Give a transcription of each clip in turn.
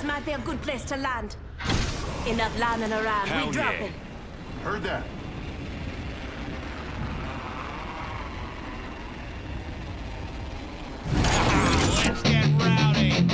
might be a good place to land. Enough landing around. Hell We dropping. Heard that. Let's get rowdy.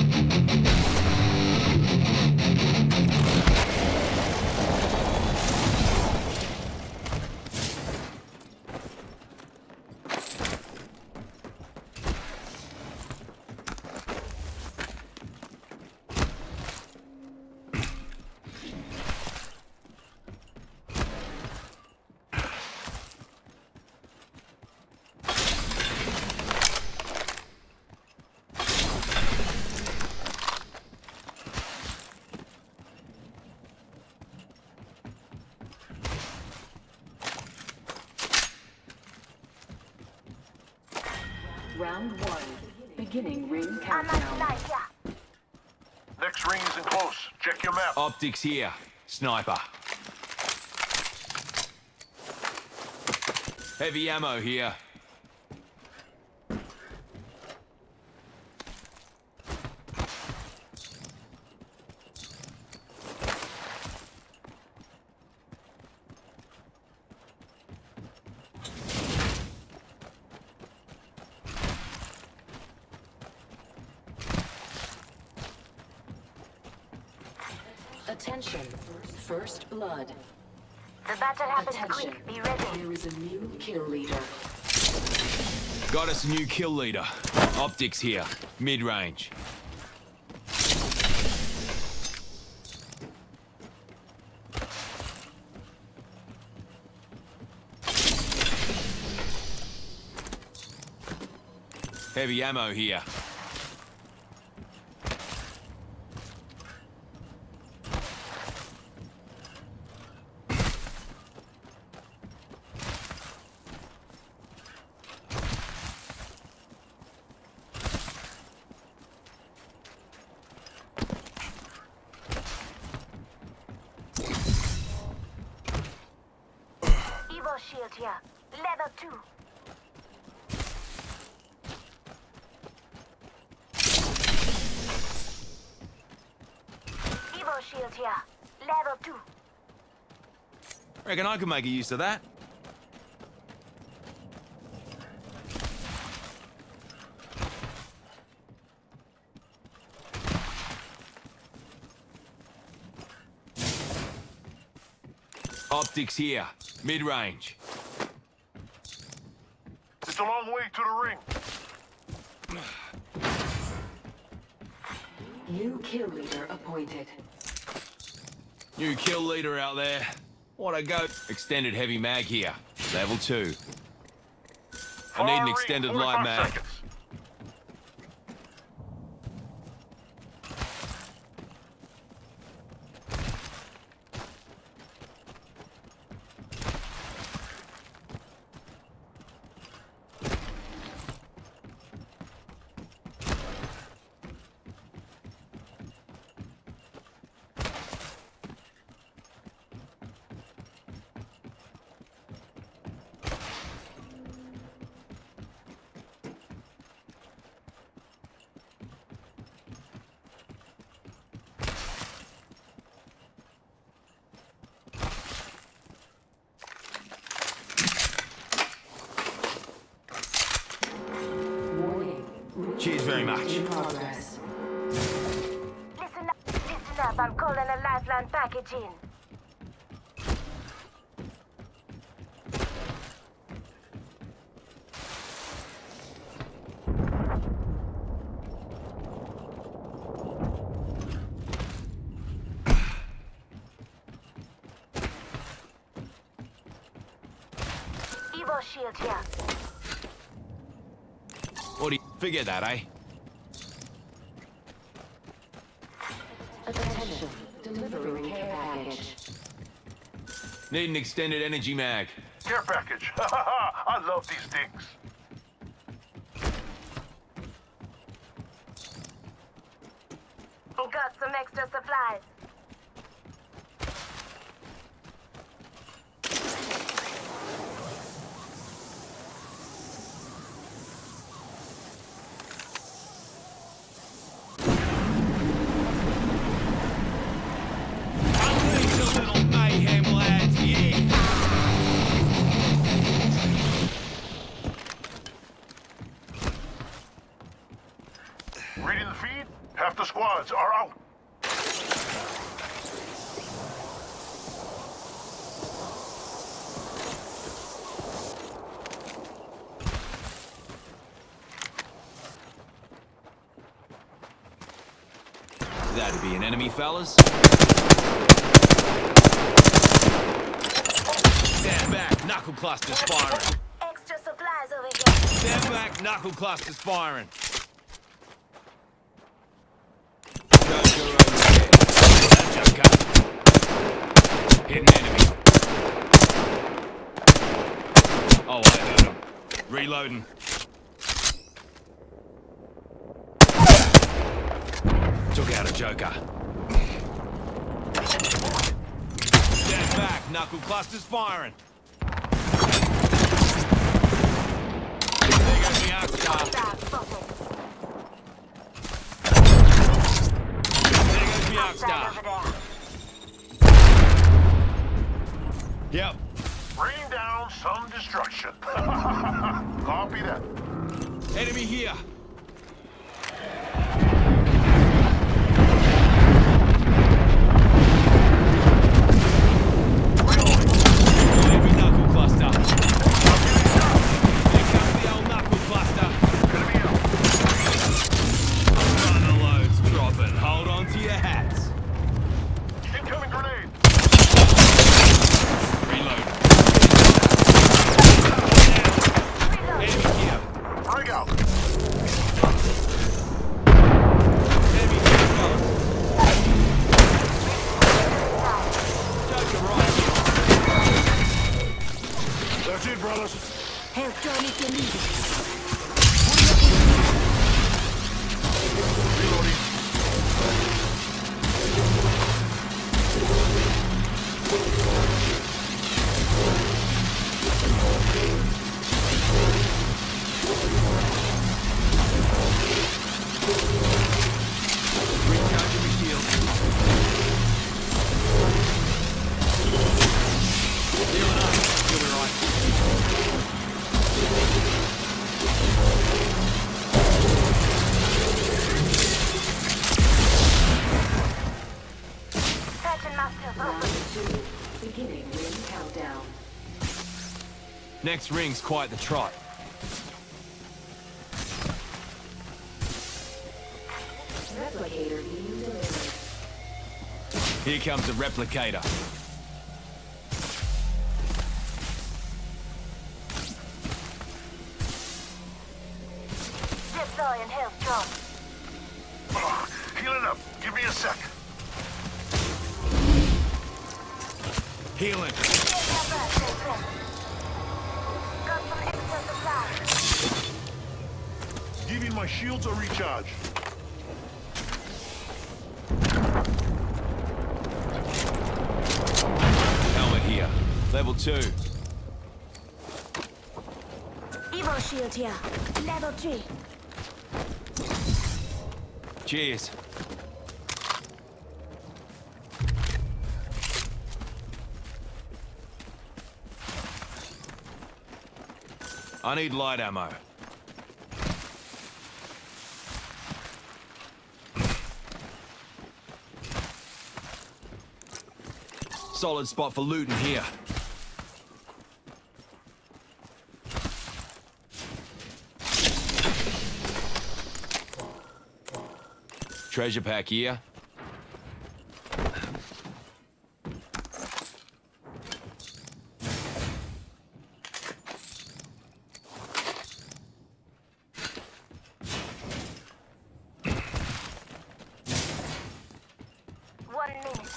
Round one. Beginning ring countdown. Next ring is in close. Check your map. Optics here. Sniper. Heavy ammo here. Attention. First blood. The battle happens Attention. quick. Be ready. There is a new kill leader. Got us a new kill leader. Optics here. Mid-range. Heavy ammo here. Evo shield here. Level 2. Evo shield here. Level 2. Reckon I could make a use of that. Optics here. Mid-range. It's a long way to the ring. New kill leader appointed. New kill leader out there. What a go. Extended heavy mag here. Level 2. I need an extended light mag. Seconds. Warning. Cheers very much. In progress. Listen up. I'm calling a lifeline package in. Evo shield here. What do you... Forget that, eh? Attention. Delivering care package. Need an extended energy mag. Care package. I love these things. We got some extra supplies. Reading the feed? Half the squads are out. That'd be an enemy, fellas. Stand back, knuckle clusters firing. Extra supplies over here. Stand back, knuckle clusters firing. Joker over there. That Joker. Hit an enemy. Oh, I heard him. Reloading. Took out a Joker. Stand back, knuckle clusters firing. There goes the arc star. Stop, focus. There goes the arc Outside star. over there. Yep. Rain down some destruction. Copy that. Enemy here. Enemy knuckle cluster. Here comes the old knuckle cluster. Enemy out. Runner loads dropping. Hold on to your hats. Incoming grenade. Reload. Enemy here. Frag out. Enemy here, fellas. Joker right here. That's it, brothers. Help Johnny to lead. Reloading. Recharging my shield. Healing up. You'll be right. Searching myself Round open. 2. Beginning ring countdown. Next ring's quite the trot. Replicator being delivered. Here comes the replicator. Deploy and health drone. Healing up. Give me a sec. Healing. Here's my birthday present. Got some extra supplies. Giving my shields a recharge. Helmet here. Level 2. Evo shield here. Level 3. Cheers. I need light ammo. Solid spot for looting here. Treasure pack here.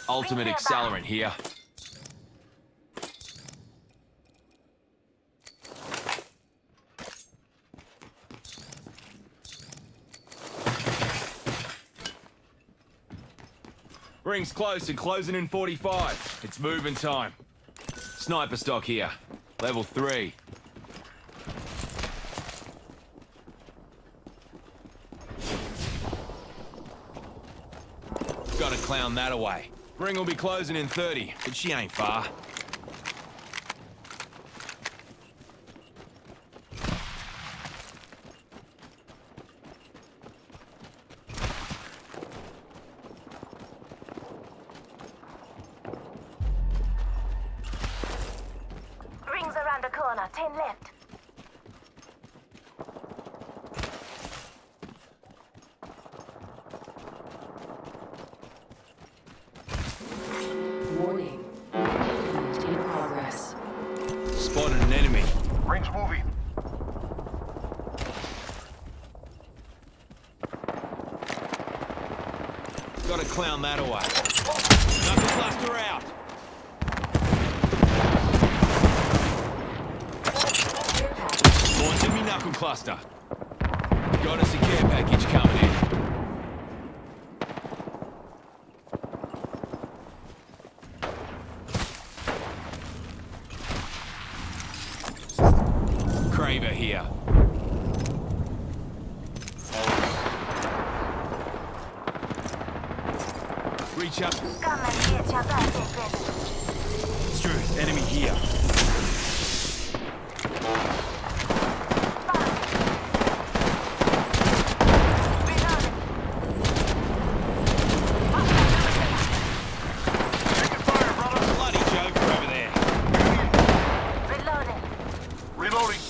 Ultimate accelerant here. Ring's close and closing in 45. It's moving time. Sniper stock here. Level 3. Gotta clown that away. Ring will be closing in 30, but she ain't far. 10 left. Warning. Movement in progress. Spotted an enemy. Rings moving. Gotta clown that away. Knuckle cluster out. Care package. Launching me knuckle cluster. Got us a care package coming in. Craver here. Reach up. Come and get your birthday present. Struth, enemy here. Reloading. Taking fire, brother. Bloody joker over there. Reloading. Reloading.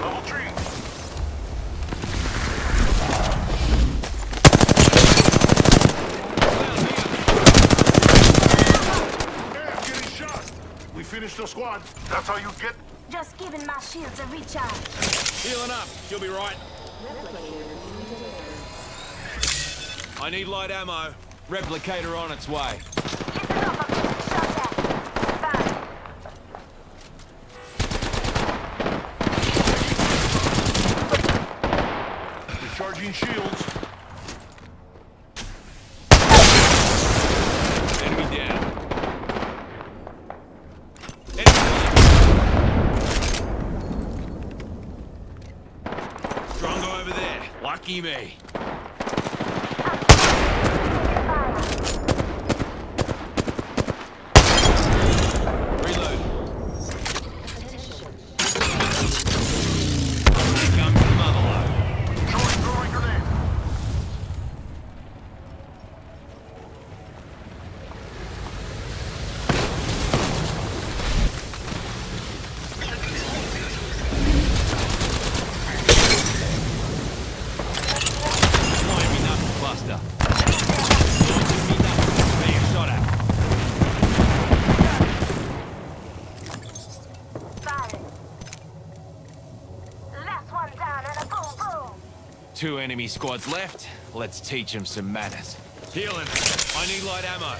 Level 3. Damn, getting shot. We finished the squad. That's how you get. Just giving my shields a recharge. Healing up. You'll be right. Replicator being delivered. I need light ammo. Replicator on its way. Listen up, I'm getting shot at. Found it. Recharging shields. Enemy down. Enemy down. Strongo over there. Lucky me. Reload. Attention. Here comes the motherload. Throwing grenade. Flying me knuckle cluster. Launching me knuckle. Being shot at. Found it. Last one down and a boom boom. 2 enemy squads left. Let's teach them some manners. Healing. I need light ammo.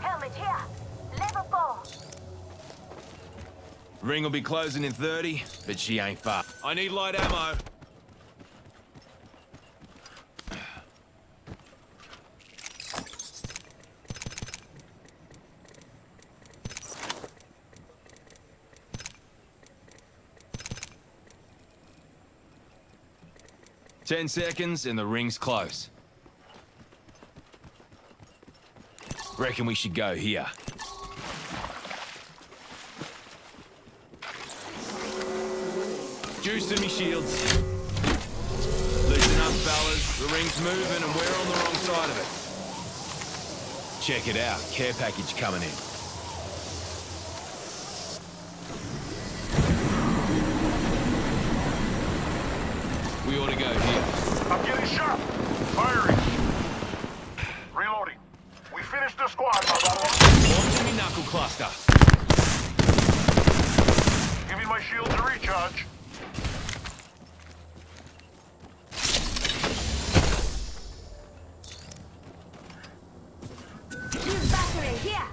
Helmet here. Level 4. Ring will be closing in 30, but she ain't far. I need light ammo. Ten seconds and the ring's close. Reckon we should go here. Juice in me shields. Loosen up, fellas. The ring's moving and we're on the wrong side of it. Check it out. Care package coming in. We ought to go here. I'm getting shot. Firing. Reloading. We finished the squad, my brother. Launching me knuckle cluster. Giving my shields a recharge. Use battery here.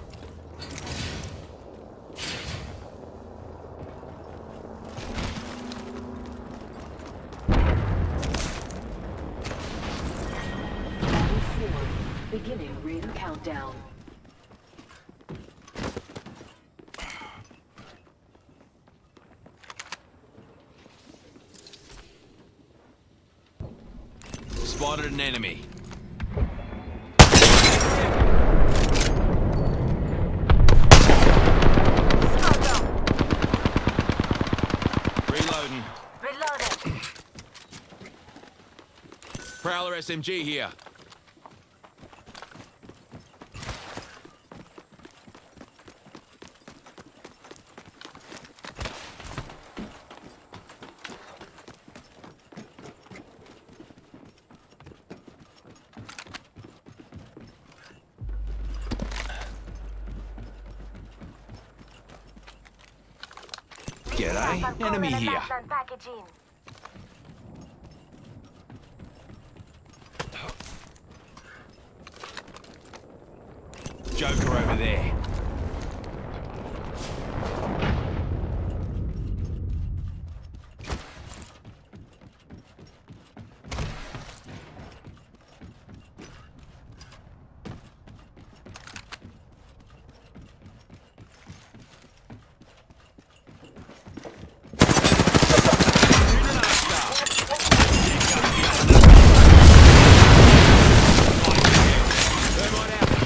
Battle 4. Beginning ring countdown. Spotted an enemy. Smoke Reloading. Reloading. SMG here. G'day, enemy here. Packaging. Joker over there.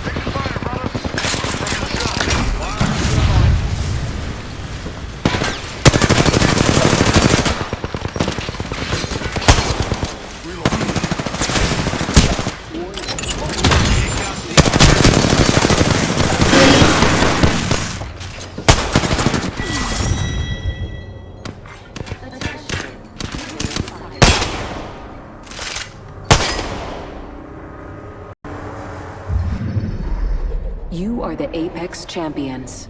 Taking fire, brothers. Taking a shot. You are the Apex Champions.